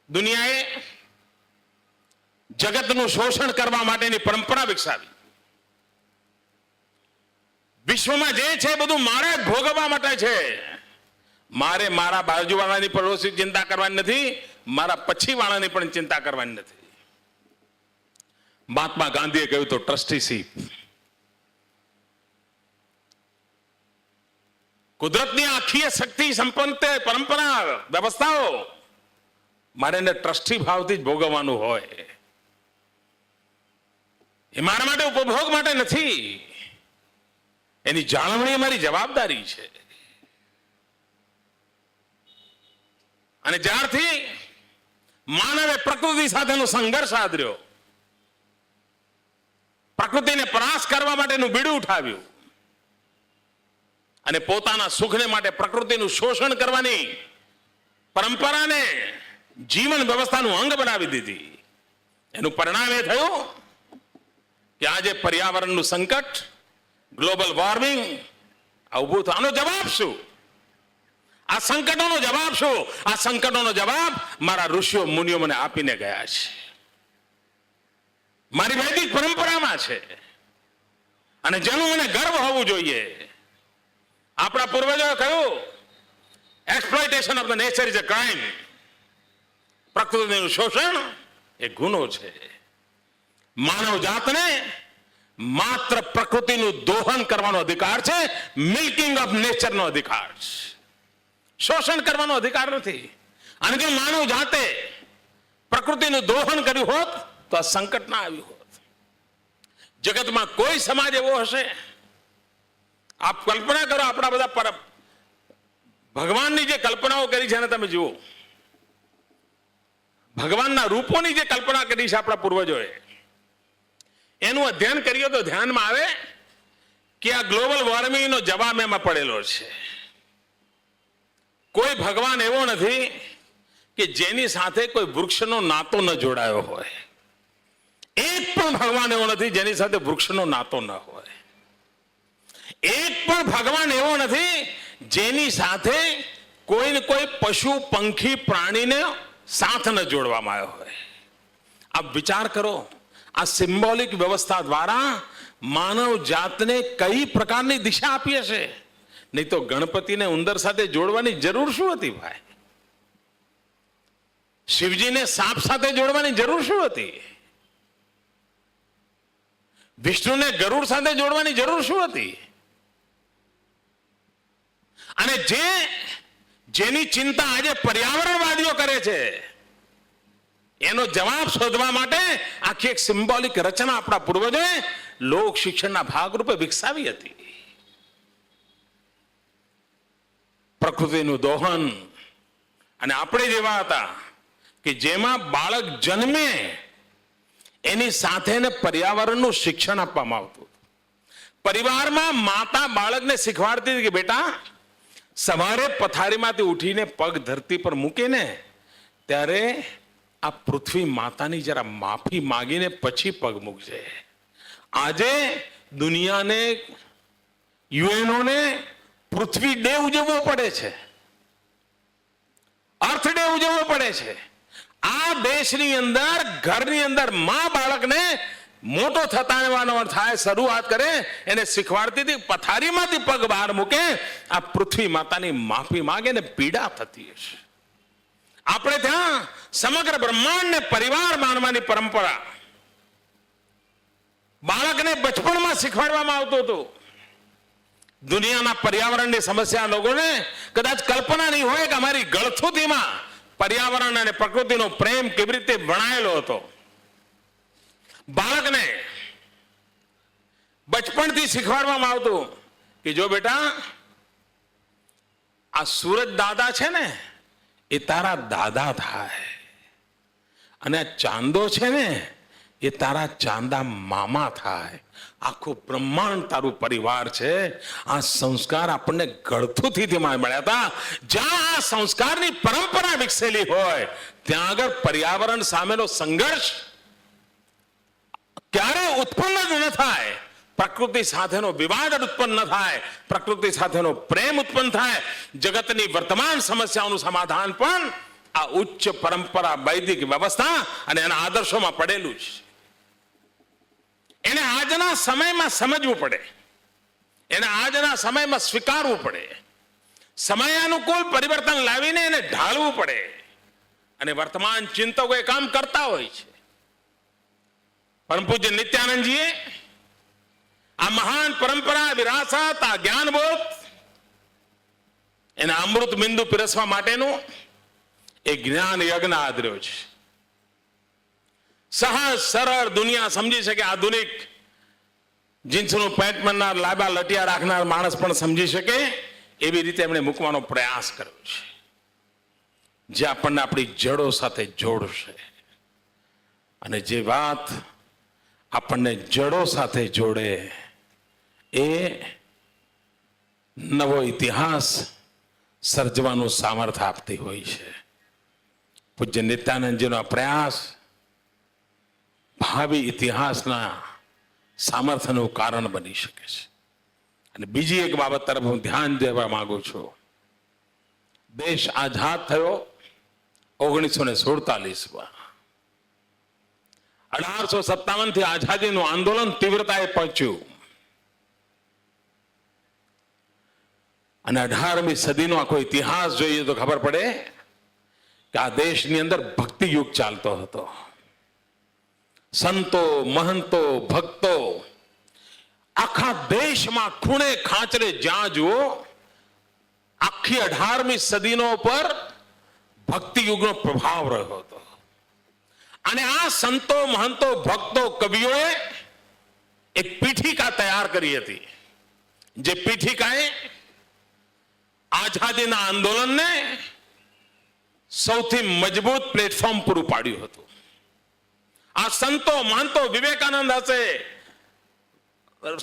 દુનિયાએ જગતનું શોષણ કરવા માટેની પરંપરા વિકસાવી. વિશ્વમાં જે છે બધું મારે ભોગવવા માટે છે. મારે મારા બાજુવાળાની પડોશી ચિંતા કરવાની નથી, મારા પછીવાળાની પણ ચિંતા કરવાની નથી. મહાત્મા ગાંધીએ કહ્યું તો ટ્રસ્ટીશીપ. કુદરતની આખી શક્તિ સંપન્ન પરંપરા, વ્યવસ્થાઓ મારે એને ટ્રસ્ટી ભાવથી જ ભોગવવાનું હોય. એ મારા માટે ઉપભોગ માટે નથી. એની જાળવણી મારી જવાબદારી છે. અને જ્યારથી માનવે પ્રકૃતિ સાથેનો સંઘર્ષ આદર્યો, પ્રકૃતિને પરાસ્ત કરવા માટેનું બીડું ઉઠાવ્યું અને પોતાના સુખને માટે પ્રકૃતિનું શોષણ કરવાની પરંપરાને જીવન વ્યવસ્થાનું અંગ બનાવી દીધી, એનું પરિણામ એ થયું કે આજે પર્યાવરણનું સંકટ, ગ્લોબલ વોર્મિંગ આ ઉભું થવાનો જવાબ શું? આ સંકટોનો જવાબ શું? આ સંકટોનો જવાબ મારા ઋષિઓ મુનિઓ મને આપીને ગયા છે. મારી વૈદિક પરંપરામાં છે અને જેનું મને ગર્વ હોવું જોઈએ. આપણા પૂર્વજોએ કહ્યું exploitation of the nature is a crime. પ્રકૃતિનું શોષણ એ ગુનો છે. માનવ જાતને માત્ર પ્રકૃતિનું દોહન કરવાનો અધિકાર છે, મિલ્કિંગ ઓફ નેચરનો અધિકાર છે, શોષણ કરવાનો અધિકાર નથી. અને જો માનવ જાતે પ્રકૃતિનું દોહન કર્યું હોત તો આ સંકટ ના આવ્યું હોત. જગતમાં કોઈ સમાજ એવો હશે, આપ કલ્પના કરો, આપણા બધા ભગવાનની જે કલ્પનાઓ કરી છે એને તમે જુઓ, ભગવાનના રૂપોની જે કલ્પના કરી છે આપણા પૂર્વજોએ, એનું અધ્યયન કરીએ તો ધ્યાનમાં આવે કે આ ગ્લોબલ વોર્મિંગનો જવાબ એમાં પડેલો છે. કોઈ ભગવાન એવો નથી કે જેની સાથે કોઈ વૃક્ષનો નાતો ન જોડાયો હોય. એક પણ ભગવાન એવો નથી જેની સાથે વૃક્ષનો નાતો ન હોય. એક પણ ભગવાન એવો નથી જેની સાથે કોઈ ને કોઈ પશુ પંખી પ્રાણીને સાથ ન જોડવામાં આવ્યો હોય. આપ વિચાર કરો, આ સિમ્બોલિક વ્યવસ્થા દ્વારા માનવ જાતને કઈ પ્રકારની દિશા આપી હશે. નહીં તો ગણપતિને ઉંદર સાથે જોડવાની જરૂર શું હતી ભાઈ? શિવજીને સાપ સાથે જોડવાની જરૂર શું હતી? વિષ્ણુને ગરુડ સાથે જોડવાની જરૂર શું હતી? અને જેની ચિંતા આજે પર્યાવરણવાદીઓ કરે છે એનો જવાબ શોધવા માટે આખી એક સિમ્બોલિક રચના આપણા પૂર્વજોએ લોક શિક્ષણના ભાગરૂપે વિકસાવી હતી. પ્રકૃતિનું દોહન. અને આપણે જેવા હતા કે જેમાં બાળક જન્મે એની સાથે પર્યાવરણનું શિક્ષણ આપવામાં આવતું. પરિવારમાં માતા બાળકને શીખવાડતી હતી કે બેટા સવારે પથારીમાંથી ઉઠીને પગ ધરતી પર મૂકીને ત્યારે આ પૃથ્વી માતાની જરા માફી માંગીને પછી પગ મૂકજે. આજે દુનિયાને, યુએનઓને પૃથ્વી ડે ઉજવવો પડે છે, અર્થ ડે ઉજવવો પડે છે. આ દેશની અંદર, ઘરની અંદર માં બાળકને મોટો થતા થાય શરૂઆત કરે એને શીખવાડતી હતી પથારીમાંથી પગ બહાર મૂકે, આ પૃથ્વી માતાની માફી માંગે ને પીડા થતી હશે. આપણે ત્યાં સમગ્ર બ્રહ્માંડને પરિવાર માનવાની પરંપરા બાળકને બચપણમાં શીખવાડવામાં આવતું હતું. દુનિયાના પર્યાવરણની સમસ્યા લોકોને કદાચ કલ્પના નહીં હોય કે અમારી ગળથુથીમાં પર્યાવરણ અને પ્રકૃતિનો પ્રેમ કેવી રીતે વણાયેલો હતો. બાળકને બચપણથી શીખવાડવામાં આવતું કે જો બેટા આ સૂરજ દાદા છે ને એ તારા દાદા થાય, અને આ ચાંદો છે ને એ તારા ચાંદા મામા થાય. આખું બ્રહ્માંડ તારું પરિવાર છે. આ સંસ્કાર આપણને ગળથુથી મળ્યા હતા. જ્યાં આ સંસ્કારની પરંપરા વિકસેલી હોય ત્યાં આગળ પર્યાવરણ સામેનો સંઘર્ષ ક્યારે ઉત્પન્ન જ ન થાય. પ્રકૃતિ સાથેનો વિવાદ ઉત્પન્ન ન થાય, પ્રકૃતિ સાથેનો પ્રેમ ઉત્પન્ન થાય. જગતની વર્તમાન સમસ્યાઓનું સમાધાન પણ આ ઉચ્ચ પરંપરા, વૈદિક વ્યવસ્થા અને એના આદર્શોમાં પડેલું છે. એને આજના સમયમાં સમજવું પડે, એને આજના સમયમાં સ્વીકારવું પડે, સમયાનુકૂળ પરિવર્તન લાવીને એને ઢાળવું પડે. અને વર્તમાન ચિંતકો એ કામ કરતા હોય છે. પરમ પૂજ્ય નિત્યાનંદજીએ આ મહાન પરંપરા, વિરાસત, આ જ્ઞાનબોધ એના અમૃત બિંદુ પીરસવા માટેનું એક જ્ઞાન યજ્ઞ આદર્યો છે. સહજ સરળ દુનિયા સમજી શકે, આધુનિક જીન્સનું પેન્ટ પહેરનાર, લાંબા લટિયા રાખનાર માણસ પણ સમજી શકે એવી રીતે એમણે મૂકવાનો પ્રયાસ કર્યો છે, જે આપણને આપણી જડો સાથે જોડશે. અને જે વાત આપણને જડો સાથે જોડે એ નવો ઇતિહાસ સર્જવાનું સામર્થ્ય આપતી હોય છે. પૂજ્ય નિત્યાનંદજીનો આ પ્રયાસ ભાવિ ઇતિહાસના સામર્થ્યનું કારણ બની શકે છે. અને બીજી એક બાબત તરફ હું ધ્યાન દેવા માંગુ છું. દેશ આઝાદ થયો 1947માં. 1857 થી આઝાદીનું આંદોલન તીવ્રતાએ પહોંચ્યું અને 18મી સદીનો આખો ઇતિહાસ જોઈએ તો ખબર પડે કે આ દેશની અંદર ભક્તિ યુગ ચાલતો હતો. સંતો, મહંતો, ભક્તો આખા દેશમાં ખૂણે ખાંચરે જ્યાં જુઓ આખી 18મી સદીનો પર ભક્તિ યુગનો પ્રભાવ રહ્યો હતો. અને આ સંતો, મહંતો, ભક્તો, કવિઓએ એક પીઠિકા તૈયાર કરી હતી, જે પીઠિકાએ આઝાદીના આંદોલનને સૌથી મજબૂત પ્લેટફોર્મ પૂરું પાડ્યું હતું. આ સંતો, મહંતો, વિવેકાનંદ હશે,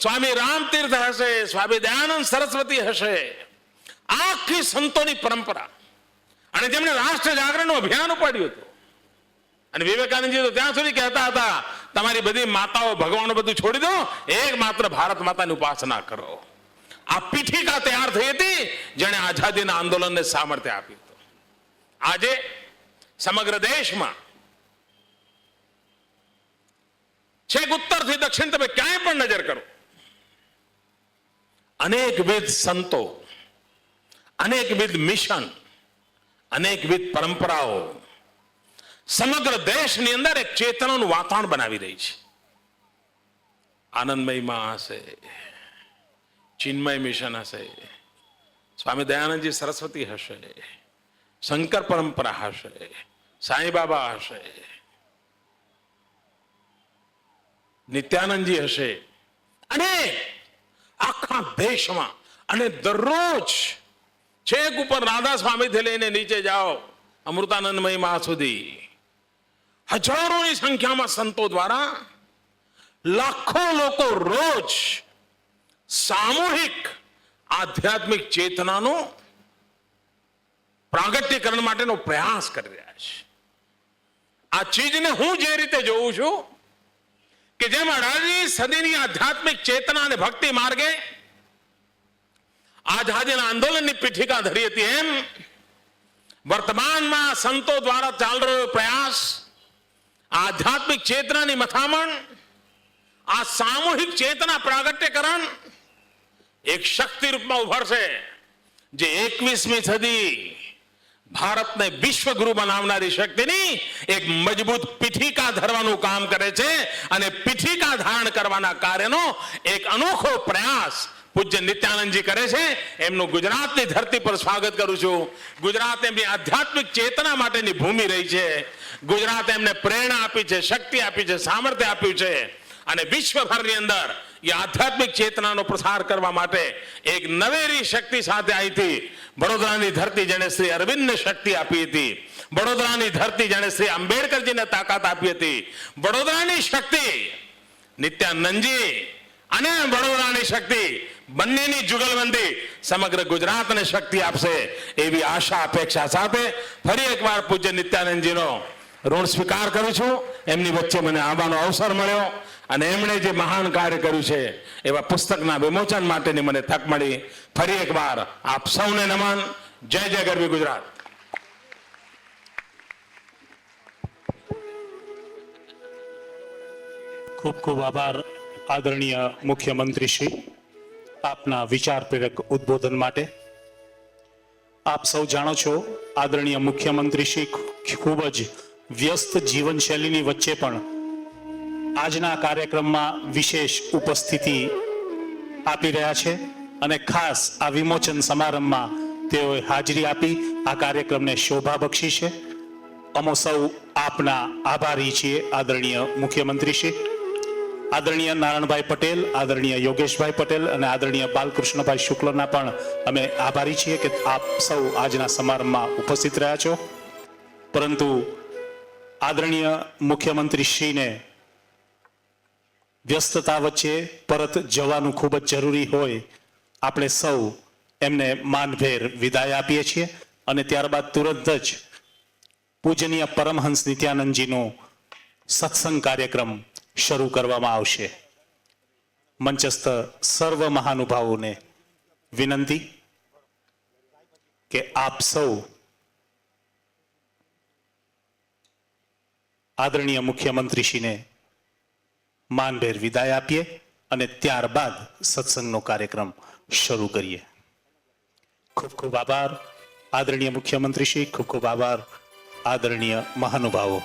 સ્વામી રામતીર્થ હશે, સ્વામી દયાનંદ સરસ્વતી હશે, આખી સંતોની પરંપરા, અને જેમણે રાષ્ટ્ર જાગરણનું અભિયાન ઉપાડ્યું હતું. અને વિવેકાનંદજી તો ત્યાં સુધી કહેતા હતા, તમારી બધી માતાઓ ભગવાન બધું છોડી દો, એક માત્ર ભારત માતાની ઉપાસના કરો. આ પીઠિકા તૈયાર થઈ હતી જેણે આઝાદીના આંદોલનને સામર્થ્ય આપ્યું હતું. આજે સમગ્ર દેશમાં છેક ઉત્તરથી દક્ષિણ તમે ક્યાંય પણ નજર કરો, અનેકવિધ સંતો, અનેકવિધ મિશન, અનેકવિધ પરંપરાઓ સમગ્ર દેશની અંદર એક ચેતનાનું વાતાવરણ બનાવી રહી છે. આનંદમય માં હશે, ચિન્મય મિશન હશે, સ્વામી દયાનંદજી સરસ્વતી હશે, શંકર પરંપરા હશે, સાંઈ બાબા હશે, નિત્યાનંદજી હશે, અને આખા દેશમાં અને દરરોજ છેક ઉપર રાધા સ્વામીથી લઈને નીચે જાઓ અમૃતાનંદમય માં સુધી હજારોની સંખ્યામાં સંતો દ્વારા લાખો લોકો રોજ સામૂહિક આધ્યાત્મિક ચેતનાનો પ્રાગટ્યકરણ માટેનો પ્રયાસ કરી રહ્યા છે. આ ચીજને હું જે રીતે જોઉં છું કે જેમ 18મી સદીની આધ્યાત્મિક ચેતના અને ભક્તિ માર્ગે આઝાદીના આંદોલનની પીઠિકા ધરી હતી, એમ વર્તમાનમાં સંતો દ્વારા ચાલી રહ્યો પ્રયાસ આધ્યાત્મિક ચેતનાની મથામણ, આ સામૂહિક ચેતના પ્રાગટ્યકરણ એક શક્તિ રૂપમાં ઉભરશે, જે 21મી સદી ભારતને વિશ્વગુરુ બનાવનારી શક્તિની એક મજબૂત પીઠિકા ધરવાનું કામ કરે છે. અને પીઠિકા ધારણ કરવાના કાર્યનો એક અનોખો પ્રયાસ પૂજ્ય નિત્યાનંદજી કરે છે. એમનું ગુજરાતની ધરતી પર સ્વાગત કરું છું. ગુજરાત એમની આધ્યાત્મિક ચેતના માટેની ભૂમિ રહી છે. ગુજરાત એમને પ્રેરણા આપી છે, શક્તિ આપી છે, સામર્થ્ય આપ્યું છે. અને વિશ્વભરની અંદર એ આધ્યાત્મિક ચેતનાનો પ્રસાર કરવા માટે એક નવેરી શક્તિ સાથે આવી હતી. વડોદરાની ધરતી જેને શ્રી અરવિંદને શક્તિ આપી હતી, વડોદરાની ધરતી જેને શ્રી આંબેડકરજીને તાકાત આપી હતી, વડોદરાની શક્તિ નિત્યાનંદજી અને વડોદરાની શક્તિ બંનેની જુગલબંધી સમગ્ર ગુજરાતને શક્તિ આપશે એવી આશા અપેક્ષા સાથે ફરી એકવાર પૂજ્ય નિત્યાનંદજીનો ઋણ સ્વીકાર કરું છું. એમની વચ્ચે મને આવવાનો અવસર મળ્યો અને એમણે જે મહાન કાર્ય કર્યું છે એવા પુસ્તકના વિમોચન માટેની મને તક મળી. ફરી એકવાર આપ સૌને નમન. જય જય ગરવી ગુજરાત. ખૂબ ખૂબ આભાર આદરણીય મુખ્યમંત્રી શ્રી, આપના વિચાર પ્રેરક ઉદ્બોધન માટે. આપ સૌ જાણો છો, આદરણીય મુખ્યમંત્રી શ્રી ખૂબ જ વ્યસ્ત જીવનશૈલીની વચ્ચે પણ આજના કાર્યક્રમમાં વિશેષ ઉપસ્થિતિ આપી રહ્યા છે અને ખાસ આ વિમોચન સમારંભમાં તેઓએ હાજરી આપી આ કાર્યક્રમને શોભા બક્ષી છે. અમે સૌ આપના આભારી છીએ આદરણીય મુખ્યમંત્રી શ્રી. આદરણીય નારાયણભાઈ પટેલ, આદરણીય યોગેશભાઈ પટેલ અને આદરણીય બાલકૃષ્ણભાઈ શુક્લના પણ અમે આભારી છીએ કે આપ સૌ આજના સમારંભમાં ઉપસ્થિત રહ્યા છો. પરંતુ આદરણીય મુખ્યમંત્રી શ્રીને વ્યસ્તતા વચ્ચે પરત જવાનું ખૂબ જ જરૂરી હોય, આપણે સૌ એમને માનભેર વિદાય આપીએ છીએ અને ત્યારબાદ તુરંત જ પૂજનીય પરમહંસ નિત્યાનંદજીનો સત્સંગ કાર્યક્રમ શરૂ કરવામાં આવશે. મંચસ્થ સર્વ મહાનુભાવોને વિનંતી કે આપ સૌ આદરણીય મુખ્યમંત્રીશ્રીને માનભેર વિદાય આપીએ અને ત્યારબાદ સત્સંગનો કાર્યક્રમ શરૂ કરીએ. ખૂબ ખૂબ આભાર આદરણીય મુખ્યમંત્રી શ્રી, ખૂબ ખૂબ આભાર આદરણીય મહાનુભાવો.